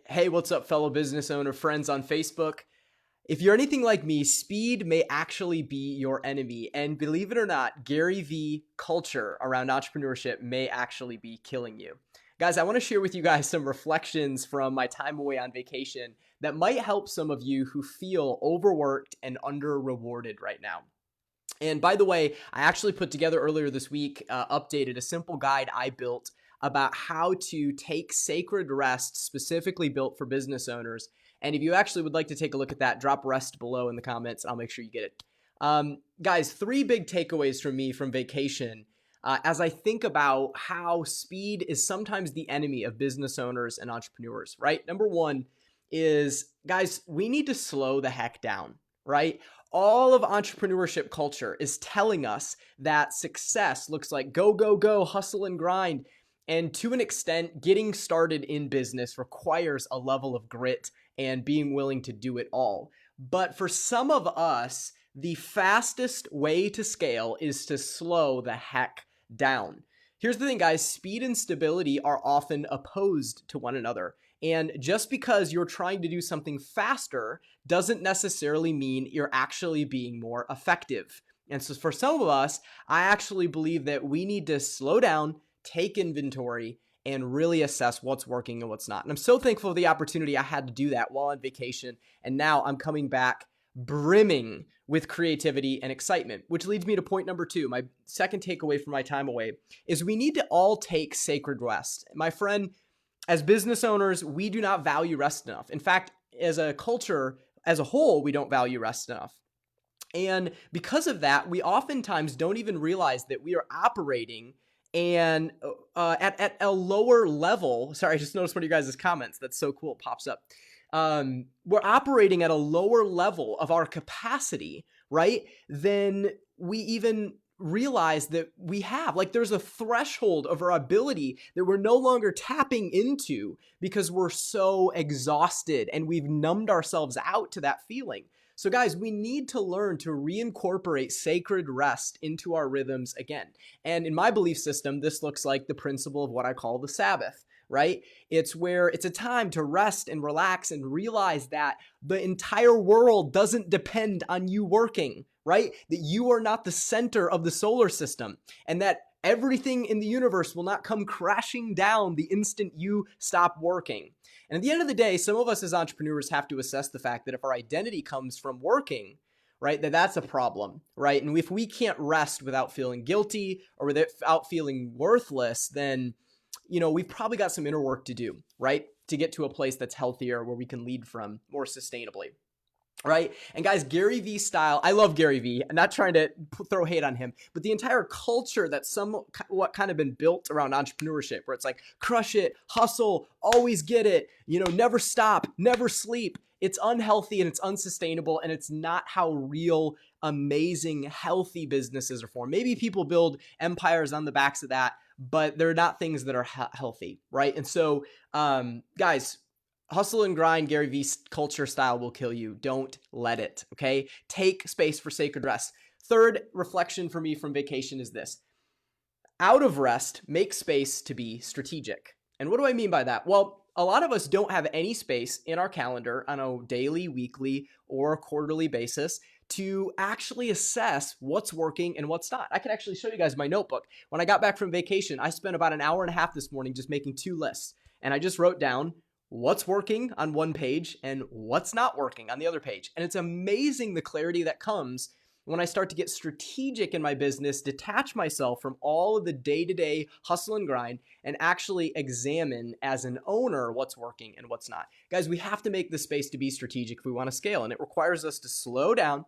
Hey, what's up, fellow business owner friends on Facebook? If you're anything like me, speed may actually be your enemy. And believe it or not, Gary V culture around entrepreneurship may actually be killing you. Guys, I want to share with you guys some reflections from my time away on vacation that might help some of you who feel overworked and under rewarded right now. And by the way, I actually put together earlier this week, updated a simple guide I built about how to take sacred rest specifically built for business owners. And if you actually would like to take a look at that, drop rest below in the comments. I'll make sure you get it. Guys, three big takeaways from me from vacation as I think about how speed is sometimes the enemy of business owners and entrepreneurs, right? Number one is, guys, we need to slow the heck down, right? All of entrepreneurship culture is telling us that success looks like go, go, go, hustle and grind. And to an extent, getting started in business requires a level of grit and being willing to do it all. But for some of us, the fastest way to scale is to slow the heck down. Here's the thing, guys, speed and stability are often opposed to one another. And just because you're trying to do something faster doesn't necessarily mean you're actually being more effective. And so for some of us, I actually believe that we need to slow down, take inventory, and really assess what's working and what's not. And I'm so thankful for the opportunity I had to do that while on vacation. And now I'm coming back brimming with creativity and excitement, which leads me to point number two. My second takeaway from my time away is we need to all take sacred rest. My friend, as business owners, we do not value rest enough. In fact, as a culture, as a whole, we don't value rest enough. And because of that, we oftentimes don't even realize that we are operating and at a lower level. Sorry, I just noticed one of you guys' comments. That's so cool. It pops up. We're operating at a lower level of our capacity, right? Than we even realize that we have. Like, there's a threshold of our ability that we're no longer tapping into because we're so exhausted and we've numbed ourselves out to that feeling. So guys, we need to learn to reincorporate sacred rest into our rhythms again. And in my belief system, this looks like the principle of what I call the Sabbath, right? It's where it's a time to rest and relax and realize that the entire world doesn't depend on you working, right? That you are not the center of the solar system, and that everything in the universe will not come crashing down the instant you stop working. And at the end of the day, some of us as entrepreneurs have to assess the fact that if our identity comes from working, right, that's a problem, right? And if we can't rest without feeling guilty or without feeling worthless, then, we've probably got some inner work to do, right? To get to a place that's healthier where we can lead from more sustainably. Right? And guys, Gary V style, I love Gary V. I'm not trying to throw hate on him, but the entire culture that's somewhat kind of been built around entrepreneurship, where it's like, crush it, hustle, always get it, never stop, never sleep. It's unhealthy and it's unsustainable, and it's not how real, amazing, healthy businesses are formed. Maybe people build empires on the backs of that, but they're not things that are healthy, right? And so, guys, hustle and grind, Gary Vee culture style will kill you. Don't let it, okay? Take space for sacred rest. Third reflection for me from vacation is this. Out of rest, make space to be strategic. And what do I mean by that? Well, a lot of us don't have any space in our calendar on a daily, weekly, or quarterly basis to actually assess what's working and what's not. I can actually show you guys my notebook. When I got back from vacation, I spent about an hour and a half this morning just making two lists. And I just wrote down what's working on one page and what's not working on the other page. And it's amazing the clarity that comes when I start to get strategic in my business, detach myself from all of the day-to-day hustle and grind, and actually examine as an owner what's working and what's not. Guys, we have to make the space to be strategic if we want to scale, and it requires us to slow down,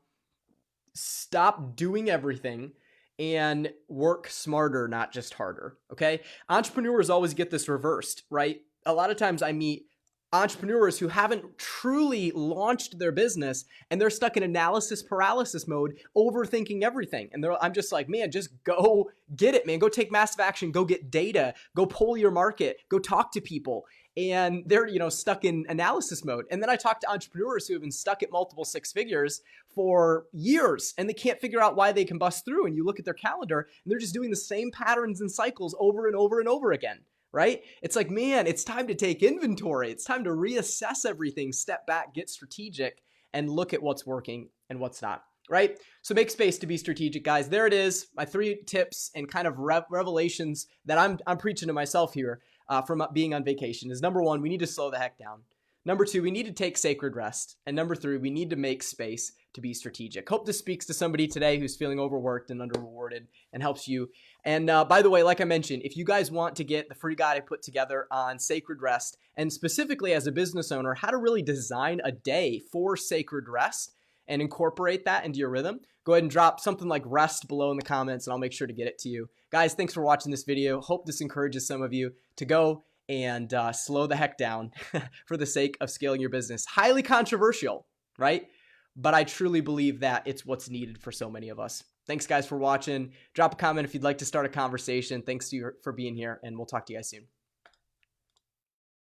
stop doing everything, and work smarter, not just harder, okay? Entrepreneurs always get this reversed, right? A lot of times I meet entrepreneurs who haven't truly launched their business, and they're stuck in analysis paralysis mode, overthinking everything. And I'm just like, man, just go get it, man. Go take massive action. Go get data. Go poll your market. Go talk to people. And they're, stuck in analysis mode. And then I talk to entrepreneurs who have been stuck at multiple six figures for years, and they can't figure out why they can bust through. And you look at their calendar, and they're just doing the same patterns and cycles over and over and over again. right? It's like, man, it's time to take inventory. It's time to reassess everything, step back, get strategic, and look at what's working and what's not, right? So make space to be strategic, guys. There it is. My 3 tips and kind of revelations that I'm preaching to myself here from being on vacation is: number 1, we need to slow the heck down. Number 2, we need to take sacred rest. And number 3, we need to make space to be strategic. Hope this speaks to somebody today who's feeling overworked and underrewarded and helps you. And by the way, like I mentioned, if you guys want to get the free guide I put together on sacred rest, and specifically as a business owner, how to really design a day for sacred rest and incorporate that into your rhythm, go ahead and drop something like rest below in the comments and I'll make sure to get it to you. Guys, thanks for watching this video. Hope this encourages some of you to go and slow the heck down for the sake of scaling your business. Highly controversial, right? But I truly believe that it's what's needed for so many of us. Thanks, guys, for watching. Drop a comment if you'd like to start a conversation. Thanks to you for being here, and we'll talk to you guys soon.